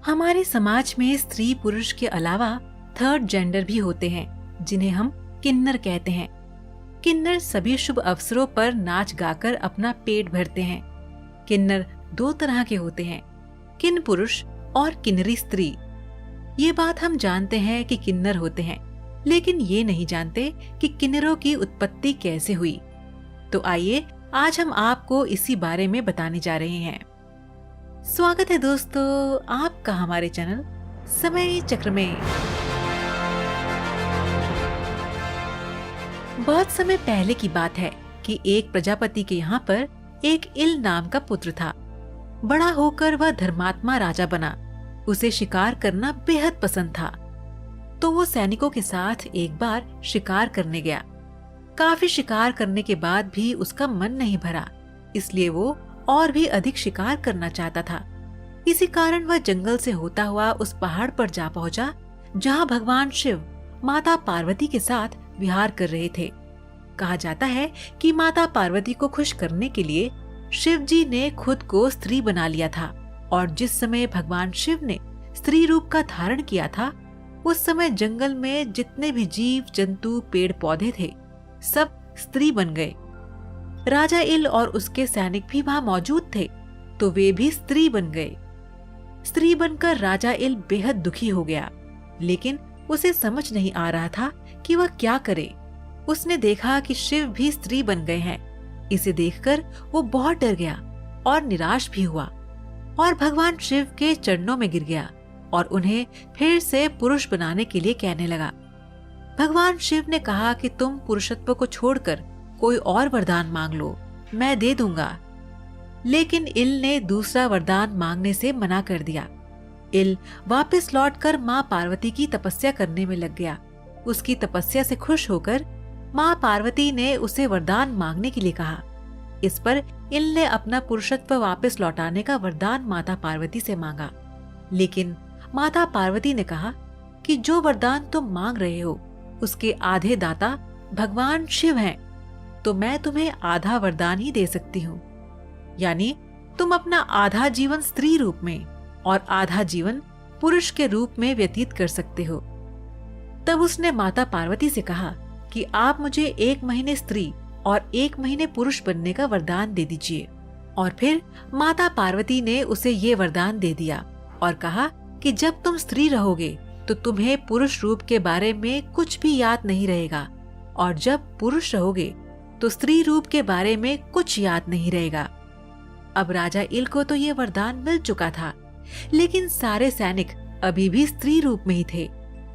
हमारे समाज में स्त्री पुरुष के अलावा थर्ड जेंडर भी होते हैं, जिन्हें हम किन्नर कहते हैं। किन्नर सभी शुभ अवसरों पर नाच गाकर अपना पेट भरते हैं। किन्नर दो तरह के होते हैं, किन्न पुरुष और किन्नरी स्त्री। ये बात हम जानते हैं कि किन्नर होते हैं, लेकिन ये नहीं जानते कि किन्नरों की उत्पत्ति कैसे हुई। तो आइए आज हम आपको इसी बारे में बताने जा रहे हैं। स्वागत है दोस्तों आपका हमारे चैनल समय चक्र में। बहुत समय पहले की बात है कि एक प्रजापति के यहाँ पर एक इल नाम का पुत्र था। बड़ा होकर वह धर्मात्मा राजा बना। उसे शिकार करना बेहद पसंद था, तो वो सैनिकों के साथ एक बार शिकार करने गया। काफी शिकार करने के बाद भी उसका मन नहीं भरा, इसलिए वो और भी अधिक शिकार करना चाहता था। इसी कारण वह जंगल से होता हुआ उस पहाड़ पर जा पहुंचा, जहां भगवान शिव माता पार्वती के साथ विहार कर रहे थे। कहा जाता है कि माता पार्वती को खुश करने के लिए शिव जी ने खुद को स्त्री बना लिया था, और जिस समय भगवान शिव ने स्त्री रूप का धारण किया था, उस समय जंगल में जितने भी जीव जंतु पेड़ पौधे थे, सब स्त्री बन गए। राजा इल और उसके सैनिक भी वहां मौजूद थे, तो वे भी स्त्री बन गए। स्त्री बनकर राजा इल बेहद दुखी हो गया, लेकिन उसे समझ नहीं आ रहा था कि वह क्या करे। उसने देखा कि शिव भी स्त्री बन गए हैं। इसे देखकर वो बहुत डर गया और निराश भी हुआ, और भगवान शिव के चरणों में गिर गया और उन्हें फिर से पुरुष बनाने के लिए कहने लगा। भगवान शिव ने कहा कि तुम पुरुषत्व को छोड़कर कोई और वरदान मांग लो, मैं दे दूंगा। लेकिन इल ने दूसरा वरदान मांगने से मना कर दिया। इल वापस लौटकर माँ पार्वती की तपस्या करने में लग गया। उसकी तपस्या से खुश होकर माँ पार्वती ने उसे वरदान मांगने के लिए कहा। इस पर इल ने अपना पुरुषत्व वापस लौटाने का वरदान माता पार्वती से मांगा। लेकिन माता पार्वती ने कहा कि जो वरदान तुम मांग रहे हो उसके आधे दाता भगवान शिव हैं, तो मैं तुम्हें आधा वरदान ही दे सकती हूँ। यानी तुम अपना आधा जीवन स्त्री रूप में और आधा जीवन पुरुष के रूप में व्यतीत कर सकते हो। तब उसने माता पार्वती से कहा कि आप मुझे 1 महीने स्त्री और 1 महीने पुरुष बनने का वरदान दे दीजिए। और फिर माता पार्वती ने उसे ये वरदान दे दिया और कहा कि जब तुम स्त्री रहोगे तो तुम्हें पुरुष रूप के बारे में कुछ भी याद नहीं रहेगा, और जब पुरुष रहोगे तो स्त्री रूप के बारे में कुछ याद नहीं रहेगा। अब राजा इल को तो ये वरदान मिल चुका था, लेकिन सारे सैनिक अभी भी स्त्री रूप में ही थे।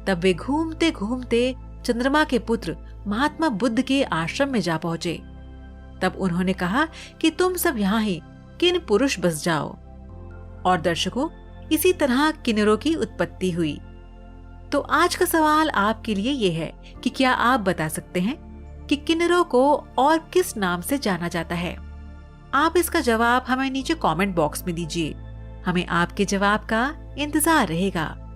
तब वे घूमते घूमते चंद्रमा के पुत्र महात्मा बुद्ध के आश्रम में जा पहुंचे। तब उन्होंने कहा कि तुम सब यहाँ ही किन पुरुष बस जाओ। और दर्शकों, इसी तरह किन्नरों की उत्पत्ति हुई। तो आज का सवाल आपके लिए ये है कि क्या आप बता सकते हैं कि किन्नरों को और किस नाम से जाना जाता है? आप इसका जवाब हमें नीचे कमेंट बॉक्स में दीजिए। हमें आपके जवाब का इंतजार रहेगा।